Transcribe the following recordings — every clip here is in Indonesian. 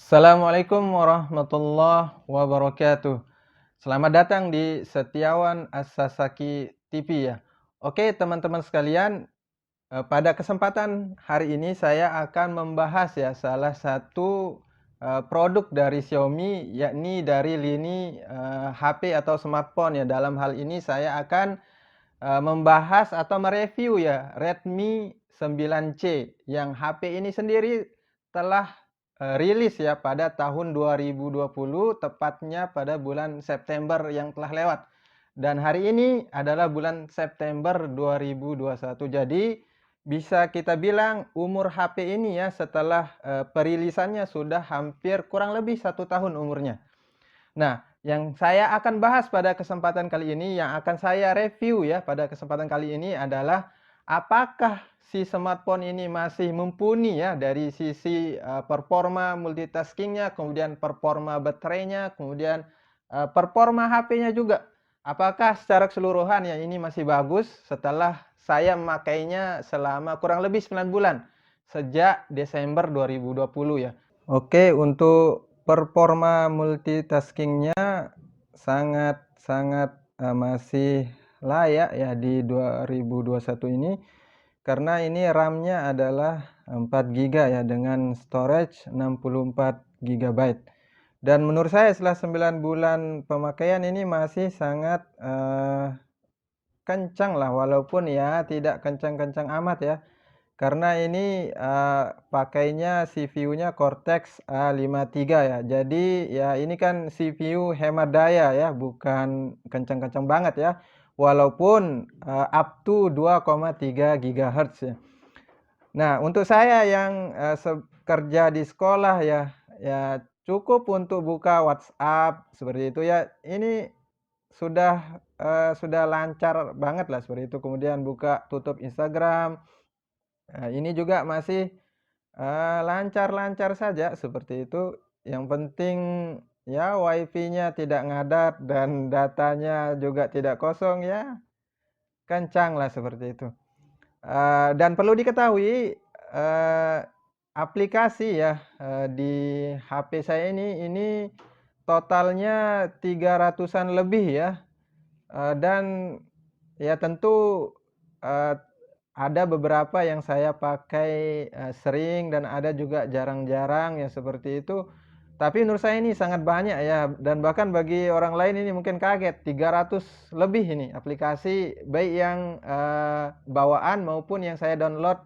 Assalamualaikum warahmatullahi wabarakatuh. Selamat datang di Setiawan As-Sasaki TV ya. Oke teman-teman sekalian, pada kesempatan hari ini saya akan membahas ya salah satu produk dari Xiaomi, yakni dari lini HP atau smartphone ya. Dalam hal ini saya akan membahas atau mereview ya Redmi 9C yang HP ini sendiri telah rilis ya pada tahun 2020, tepatnya pada bulan September yang telah lewat. Dan hari ini adalah bulan September 2021. Jadi bisa kita bilang umur HP ini ya setelah perilisannya sudah hampir kurang lebih 1 tahun umurnya. Nah, yang saya akan bahas pada kesempatan kali ini, yang akan saya review ya pada kesempatan kali ini adalah apakah si smartphone ini masih mumpuni ya dari sisi performa multitaskingnya, kemudian performa baterainya, kemudian performa HP-nya juga. Apakah secara keseluruhan ya ini masih bagus setelah saya memakainya selama kurang lebih 9 bulan sejak Desember 2020 ya. Oke, untuk performa multitaskingnya sangat-sangat masih layak ya di 2021 ini, karena ini RAM-nya adalah 4 GB ya dengan storage 64 GB. Dan menurut saya setelah 9 bulan pemakaian ini masih sangat kencang lah, walaupun ya tidak kencang-kencang amat ya. Karena ini pakainya CPU-nya Cortex A53 ya. Jadi ya ini kan CPU hemat daya ya, bukan kencang-kencang banget ya. Walaupun up to 2,3 GHz ya. Nah, untuk saya yang kerja di sekolah ya, ya cukup untuk buka WhatsApp seperti itu ya. Ini sudah lancar banget lah seperti itu. Kemudian buka tutup Instagram. Nah, ini juga masih lancar-lancar saja seperti itu. Yang penting ya WiFi-nya tidak ngadat dan datanya juga tidak kosong ya, kencang lah seperti itu. Dan perlu diketahui, aplikasi ya, di HP saya ini totalnya 300-an lebih ya, dan ya tentu, eee, ada beberapa yang saya pakai sering dan ada juga jarang-jarang ya seperti itu. Tapi menurut saya ini sangat banyak ya, dan bahkan bagi orang lain ini mungkin kaget, 300 lebih ini aplikasi, baik yang bawaan maupun yang saya download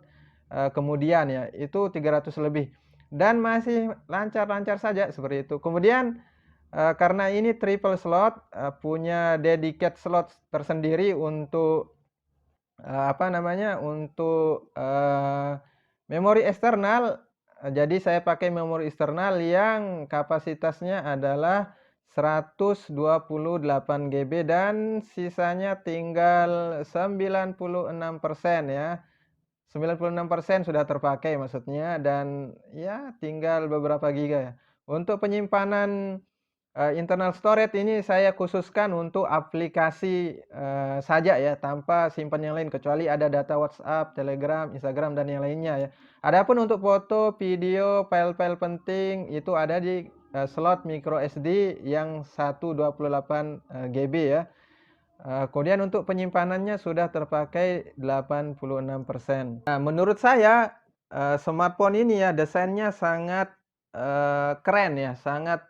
kemudian ya, itu 300 lebih. Dan masih lancar-lancar saja seperti itu. Kemudian karena ini triple slot, punya dedicated slot tersendiri untuk apa namanya, untuk memori eksternal. Jadi saya pakai memori eksternal yang kapasitasnya adalah 128 GB dan sisanya tinggal 96% ya. 96% sudah terpakai maksudnya, dan ya tinggal beberapa giga ya. Untuk penyimpanan internal storage ini saya khususkan untuk aplikasi saja ya, tanpa simpan yang lain kecuali ada data WhatsApp, Telegram, Instagram, dan yang lainnya ya. Adapun untuk foto, video, file-file penting itu ada di slot micro SD yang 128 GB ya. Kemudian untuk penyimpanannya sudah terpakai 86%. Nah, menurut saya smartphone ini ya desainnya sangat keren ya, sangat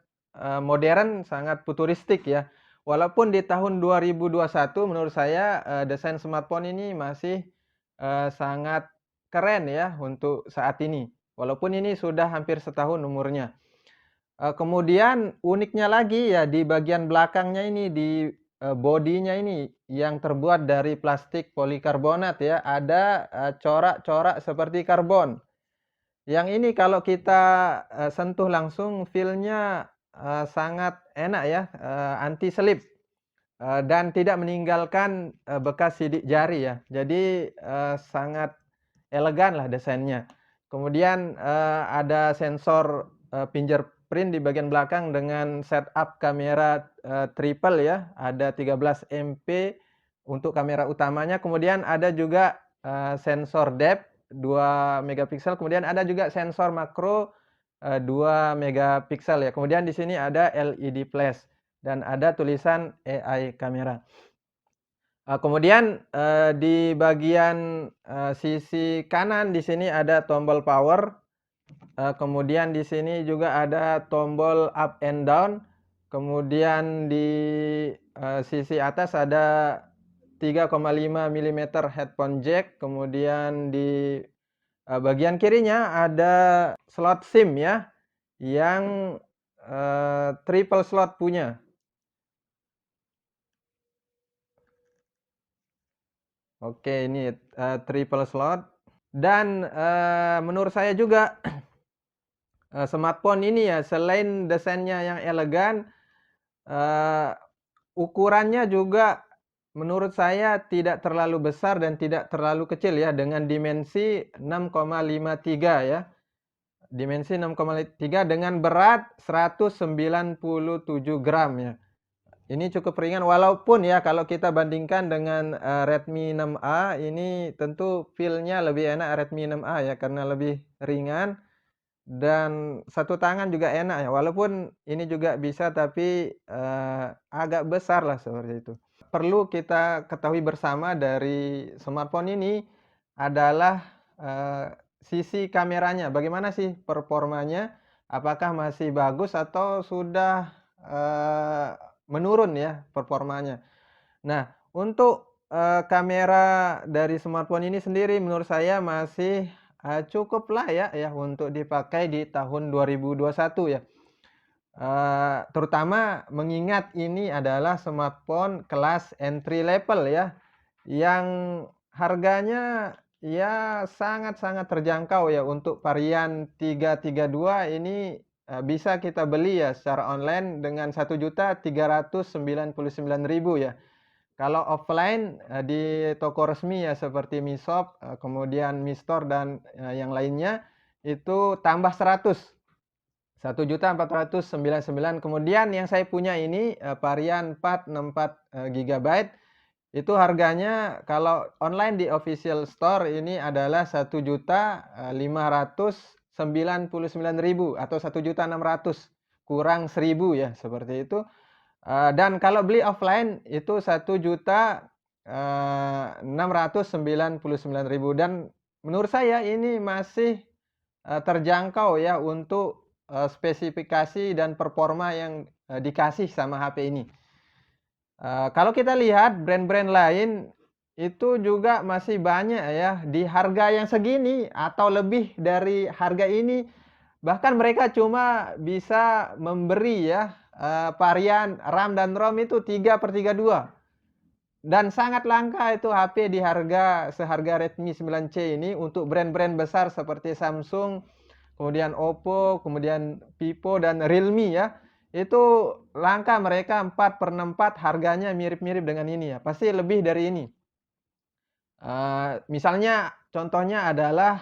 modern, sangat futuristik ya. Walaupun di tahun 2021 menurut saya desain smartphone ini masih sangat keren ya untuk saat ini. Walaupun ini sudah hampir setahun umurnya. Kemudian uniknya lagi ya di bagian belakangnya ini, di bodinya ini yang terbuat dari plastik polikarbonat ya, ada corak-corak seperti karbon. Yang ini kalau kita sentuh langsung feel-nya sangat enak ya, anti selip, dan tidak meninggalkan bekas sidik jari ya. Jadi sangat elegan lah desainnya. Kemudian ada sensor fingerprint di bagian belakang dengan setup kamera triple ya, ada 13 MP untuk kamera utamanya. Kemudian ada juga sensor depth 2 megapiksel, kemudian ada juga sensor makro 2 megapiksel ya. Kemudian di sini ada LED flash dan ada tulisan AI kamera. Kemudian di bagian sisi kanan di sini ada tombol power. Kemudian di sini juga ada tombol up and down. Kemudian di sisi atas ada 3,5 mm headphone jack. Kemudian di bagian kirinya ada slot SIM ya, yang triple slot punya. Oke, ini triple slot. Dan menurut saya juga smartphone ini ya, selain desainnya yang elegan, ukurannya juga menurut saya tidak terlalu besar dan tidak terlalu kecil ya, dengan dimensi 6,53 ya. Dimensi 6,3 dengan berat 197 gram ya. Ini cukup ringan, walaupun ya kalau kita bandingkan dengan Redmi 6A, ini tentu feel-nya lebih enak Redmi 6A ya, karena lebih ringan dan satu tangan juga enak ya, walaupun ini juga bisa tapi agak besar lah seperti itu. Perlu kita ketahui bersama dari smartphone ini adalah sisi kameranya. Bagaimana sih performanya? Apakah masih bagus atau sudah menurun ya performanya? Nah, untuk kamera dari smartphone ini sendiri menurut saya masih cukup layak ya untuk dipakai di tahun 2021 ya. Terutama mengingat ini adalah smartphone kelas entry level ya, yang harganya ya sangat-sangat terjangkau ya. Untuk varian 332 ini bisa kita beli ya secara online dengan 1.399.000 ya. Kalau offline di toko resmi ya seperti Mi Shop, kemudian Mi Store dan yang lainnya itu tambah 1.499.000. Kemudian yang saya punya ini varian 464 GB, itu harganya kalau online di official store ini adalah 1.599.000 atau 1.600.000 kurang 1.000 ya, seperti itu. Dan kalau beli offline itu 1.699.000, dan menurut saya ini masih terjangkau ya untuk spesifikasi dan performa yang dikasih sama HP ini. Kalau kita lihat brand-brand lain itu juga masih banyak ya di harga yang segini atau lebih dari harga ini. Bahkan mereka cuma bisa memberi ya varian RAM dan ROM itu 3/32. Dan sangat langka itu HP di seharga Redmi 9C ini untuk brand-brand besar seperti Samsung, kemudian Oppo, kemudian Vivo dan Realme ya. Itu langka mereka 4/64, harganya mirip-mirip dengan ini ya. Pasti lebih dari ini. Misalnya contohnya adalah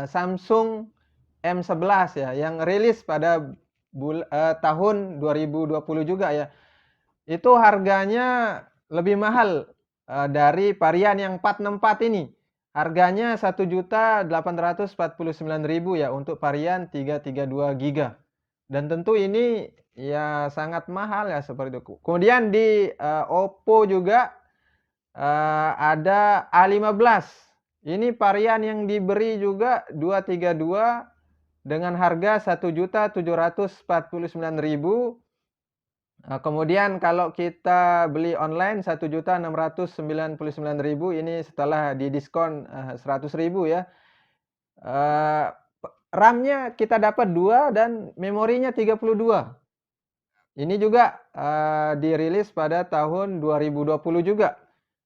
Samsung M11 ya, yang rilis pada tahun 2020 juga ya. Itu harganya lebih mahal dari varian yang 464 ini. Harganya 1.849.000 ya untuk varian 332 GB. Dan tentu ini ya sangat mahal ya seperti itu. Kemudian di Oppo juga ada A15. Ini varian yang diberi juga 232 dengan harga 1.749.000. Kemudian kalau kita beli online 1.699.000, ini setelah didiskon 100.000 ya. RAM-nya kita dapat 2 dan memorinya 32. Ini juga dirilis pada tahun 2020 juga.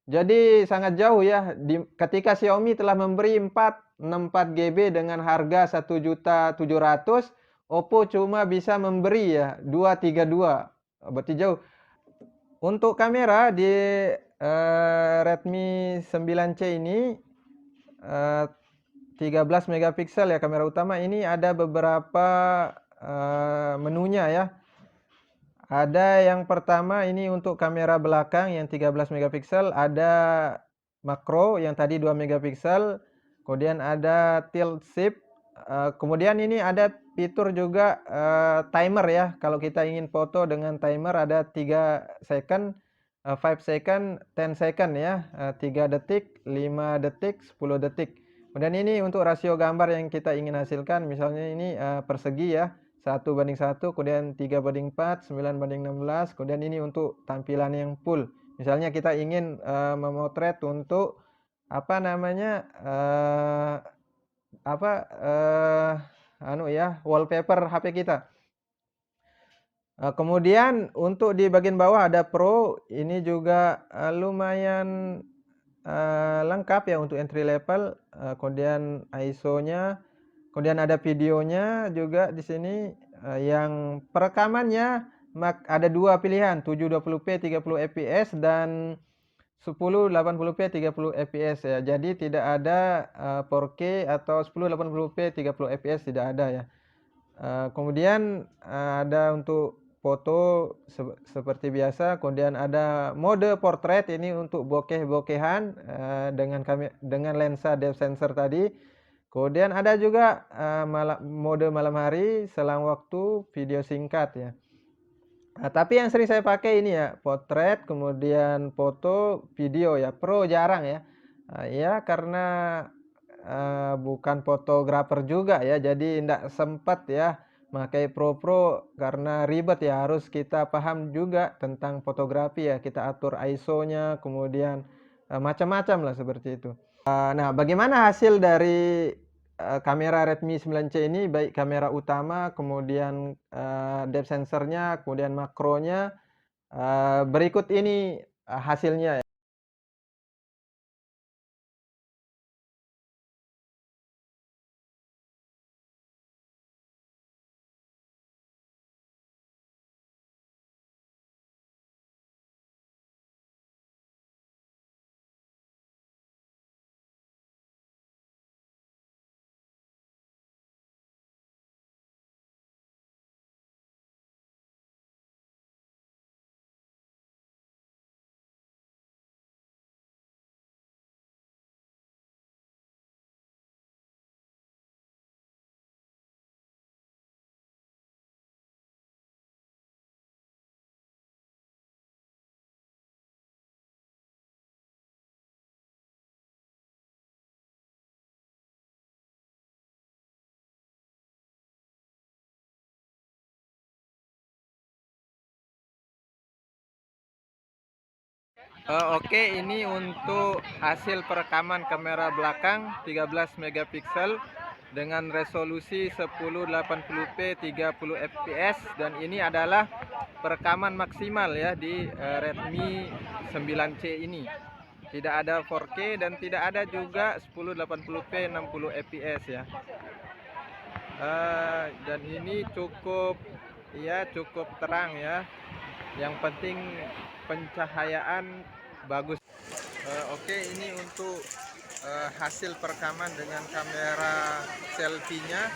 Jadi sangat jauh ya, ketika Xiaomi telah memberi 64 GB dengan harga 1.700.000, Oppo cuma bisa memberi ya 232. Berarti jauh. Untuk kamera di Redmi 9C ini 13 megapiksel ya kamera utama. Ini ada beberapa menunya ya. Ada yang pertama ini untuk kamera belakang yang 13 megapiksel, ada makro yang tadi 2 megapiksel, kemudian ada tilt shift Kemudian ini ada fitur juga timer ya. Kalau kita ingin foto dengan timer ada 3 second, 5 second, 10 second ya, 3 detik, 5 detik, 10 detik. Kemudian ini untuk rasio gambar yang kita ingin hasilkan, misalnya ini persegi ya, 1:1, kemudian 3:4, 9:16, kemudian ini untuk tampilan yang full. Misalnya kita ingin memotret untuk apa namanya, wallpaper HP kita. Kemudian untuk di bagian bawah ada Pro, ini juga lumayan lengkap ya untuk entry level. Kemudian ISO-nya, kemudian ada videonya juga di sini. Yang perekamannya ada 2 pilihan, 720p 30 fps dan 1080p 30 fps ya. Jadi tidak ada 4K atau 1080p 30 fps, tidak ada ya. Kemudian ada untuk foto seperti biasa, kemudian ada mode portrait ini untuk bokeh-bokehan dengan lensa depth sensor tadi. Kemudian ada juga mode malam hari, selang waktu, video singkat ya. Tapi yang sering saya pakai ini ya, potret, kemudian foto, video ya. Pro jarang ya. Ya karena bukan fotografer juga ya, jadi tidak sempat ya pakai pro karena ribet ya, harus kita paham juga tentang fotografi ya, kita atur ISO-nya, kemudian macam-macam lah seperti itu. Nah, bagaimana hasil dari kamera Redmi 9C ini, baik kamera utama, kemudian depth sensornya, kemudian makronya. Berikut ini hasilnya. Oke, ini untuk hasil perekaman kamera belakang 13 megapiksel dengan resolusi 1080p 30 fps, dan ini adalah perekaman maksimal ya di Redmi 9C ini. Tidak ada 4K dan tidak ada juga 1080p 60 fps ya. Dan ini cukup terang ya. Yang penting pencahayaan bagus. Oke, ini untuk hasil perekaman dengan kamera selfie-nya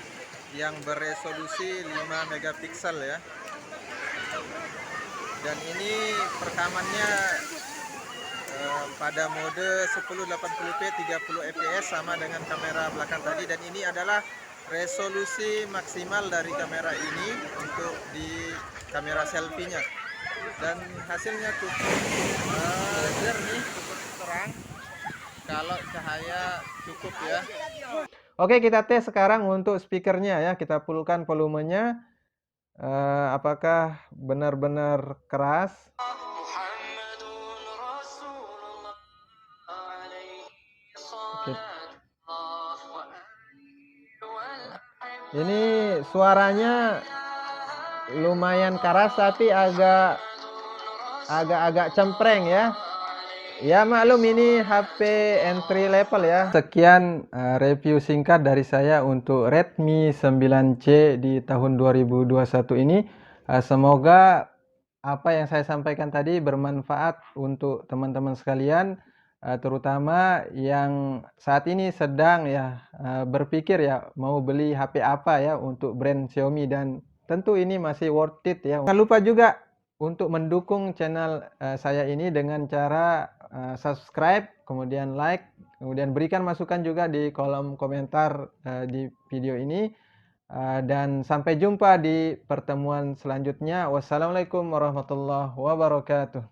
yang beresolusi 5 megapiksel ya. Dan ini perekamannya pada mode 1080p 30 fps sama dengan kamera belakang tadi, dan ini adalah resolusi maksimal dari kamera ini untuk di kamera selfie-nya. Dan hasilnya cukup jernih, cukup terang kalau cahaya cukup ya. Oke, kita tes sekarang untuk speakernya ya, kita fullkan volumenya. Apakah benar-benar keras? Oke. Ini suaranya lumayan keras tapi agak cempreng ya. Ya maklum, ini HP entry level ya. Sekian review singkat dari saya untuk Redmi 9C di tahun 2021 ini. Semoga apa yang saya sampaikan tadi bermanfaat untuk teman-teman sekalian, terutama yang saat ini sedang ya berpikir ya mau beli HP apa ya untuk brand Xiaomi, dan tentu ini masih worth it ya. Jangan lupa juga untuk mendukung channel saya ini dengan cara subscribe, kemudian like, Kemudian berikan masukan juga di kolom komentar di video ini. Dan sampai jumpa di pertemuan selanjutnya. Wassalamualaikum warahmatullahi wabarakatuh.